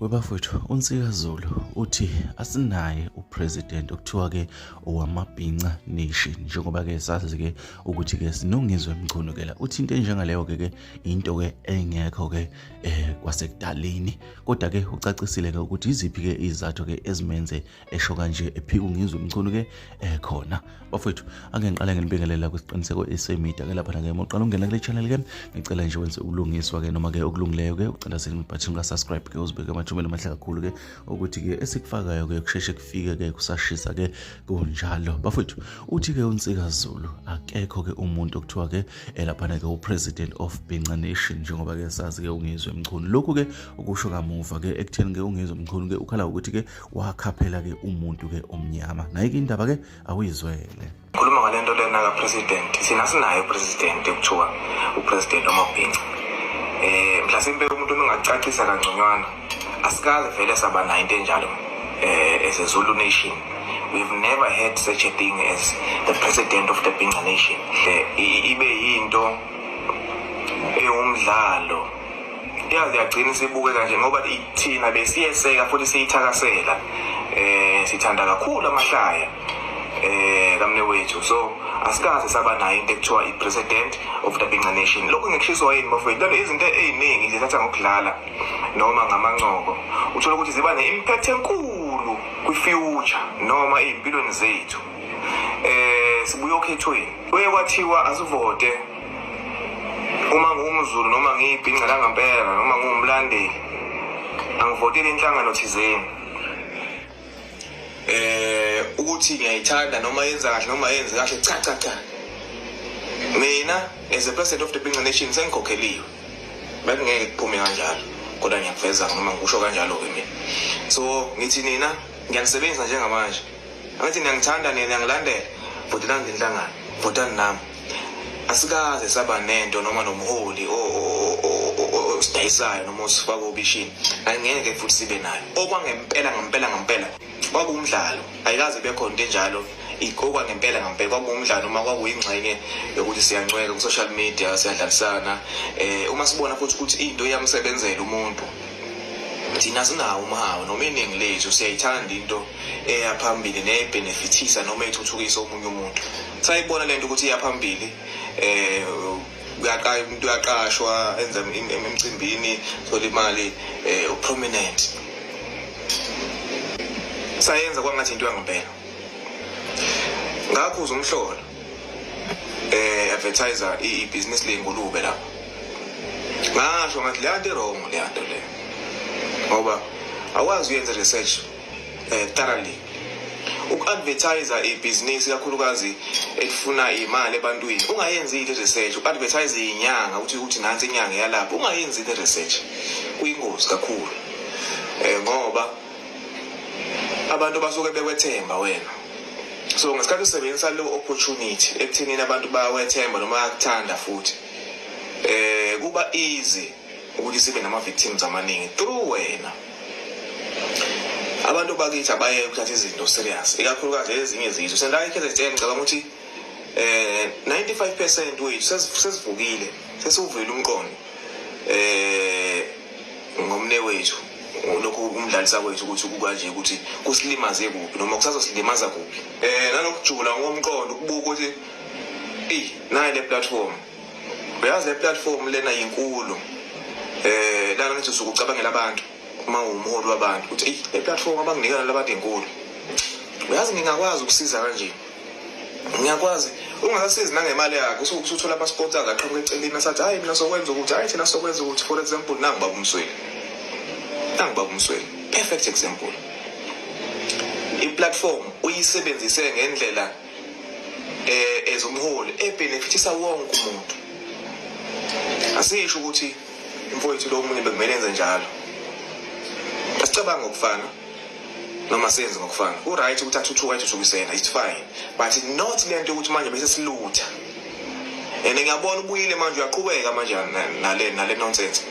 Webafowethu uNsika Zulu uthi asinaye upresident okuthiwa ke owamabhinca nation njengoba ke sazi ke ukuthi ke sinongizwe emchunukela uthi into enjengaleyo ke into ke engekho ke kwasekudaleni kodwa ke ucacisile ke ukuthi iziphi ke izathu ke ezimenze esho kanje ephika ungizwe emchunuke khona. Bafowethu ake ngiqale nginibingelela kwisiqiniseko esemedia ke lapha ke moqala ungena kule channel ke ngicela nje wenze ulungiswa ke noma ke okulungileyo ke ucela button la subscribe ke uzibeke amajumela amahle kakhulu ke ukuthi ke esikufakayo ke kusheshe kufike ke kusashisa ke kunjalo. Bafowethu uthi ke uNsika Zulu akekho ke umuntu okuthiwa ke lapha ke upresident of Bhinca Nation njengoba ke sazi ke ungizwe emchunu. Lokhu ke ukusho kamuva ke ekutheni ke ungizwe emchunu ke ukhala ukuthi ke wakhaphela ke umuntu ke omnyama. Nayi ke indaba ke awuyizwele. Khuluma ngalento lena ka president. Sina sinayo president ekuthiwa upresident wamabhinca. Mhlasimbe umuntu ongacacisa kangconywana asikaze vele saba nayo into enjalo as a Zulu nation. We've never had such a thing as the president of the Bhinca Nation. Ibe yinto eyumdlalo yazi yagcina sibukeka nje ngoba ithina besiyeseka futhi siyithakasela sithanda kakhulu amahlaya kamne wethu, so asikaze saba nayo into ekuthiwa i-president of the Bhinca Nation. Lokho ngikushiswa yini bafowethu, lento izinto eziningi nje thatha ngokudlala noma ngamancoko uthola ukuthi ziba ne-impact enkulu kwi-future noma ey'mpilweni zethu. Sibuye okhethweni kuye kwathiwa asivote uma ngumZulu noma ngiyibhinca langempela noma ngumlandeli angivotele inhlangano thizeni ukuthi ngiyayithanda noma yenza kahle noma yenze kahle cha. Mina as a president of the Bhinca Nation sengikhokheliwe bekungeke kuphume kanjalo kodwa ngiyakuveza noma ngikusho kanjalo ke mina. So ngithi nina ngiyanisebenzisa njengamanje angithi ngiyangithanda nina ngiyalandela votelani inhlangano votani nami. Asikaze saba nento noma nomholi sidayisayo noma usifaka obishini angeke futhi sibe nayo okwangempela kwakumdlalo ayikaze bekhona into enjalo okwangempela kwakumdlalo noma kwakuyingxenye yokuthi siyancweka ku social media siyadlalisana. Uma sibona futhi ukuthi into iyamsebenzela umuntu thina sinawo umahawu noma iningi lethu siyayithanda into eyaphambili nebenefitisa noma ethuthukisa omunye umuntu. Sayibona lento ukuthi iyaphambili umuntu uyaqashwa enza emcimbini thola imali prominent sayenza kwangathi into yangempela ngakho uzumhlola advertiser i-business lengulube lapha ngasho ngathi le nto wrong le nto le ngoba awazi uyenza research thoroughly uku-advertiser ibhizinisi kakhulukazi elifuna imali ebantwini ungayenzi i-research uku-advertiser inyanga ukuthi nansi inyanga yalapho ungayenzi i-research kuyingozi kakhulu ngoba abantu basuke bekwethemba wena. So ngesikhathi usebenzisa le opportunity ekuthenini abantu bayawethemba noma bayakuthanda futhi kuba easy ukuthi sibe nama victims amaningi through wena. Abantu bakithi abaye ukuthatha izinto serious ikakhulukazi ezinye izizwe sendayikhetha nje ngicabanga ukuthi 95% wethu sesivukile sesuvela umqondo ngomne wethu lokho umdlalisa kwethu ukuthi kukanje ukuthi kusilimaze kuphi noma kusazosilimaza kuphi nanokujula ngomqondo ukubuka ukuthi nayi le platform uyazi le platform lena yinkulu lana nithi usukucabangela abantu uma umholi wabantu ukuthi le platform abanginikana labantu enkulu uyazi ngingakwazi ukusiza kanje ngiyakwazi ungasasizi nangemali yakho usuthola ama sponsors aqhamuka eceleni asathi hayi mina sokwenza ukuthi hayi thina sokwenza ukuthi for example nangu baba umsweli perfect example. I-platform uyisebenzise ngendlela ezomholi ebenefitisa wonke umuntu. Asisho ukuthi imfowethu lo munye bekumele enze njalo. Asicabanga ngokufana noma senze ngokufana. Uright ukuthi athuthuka ethuthukisena it's fine but not lento ukuthi manje bese silutha. Ngiyabona ubuyile manje uyaqhubeka manje nale nonsense.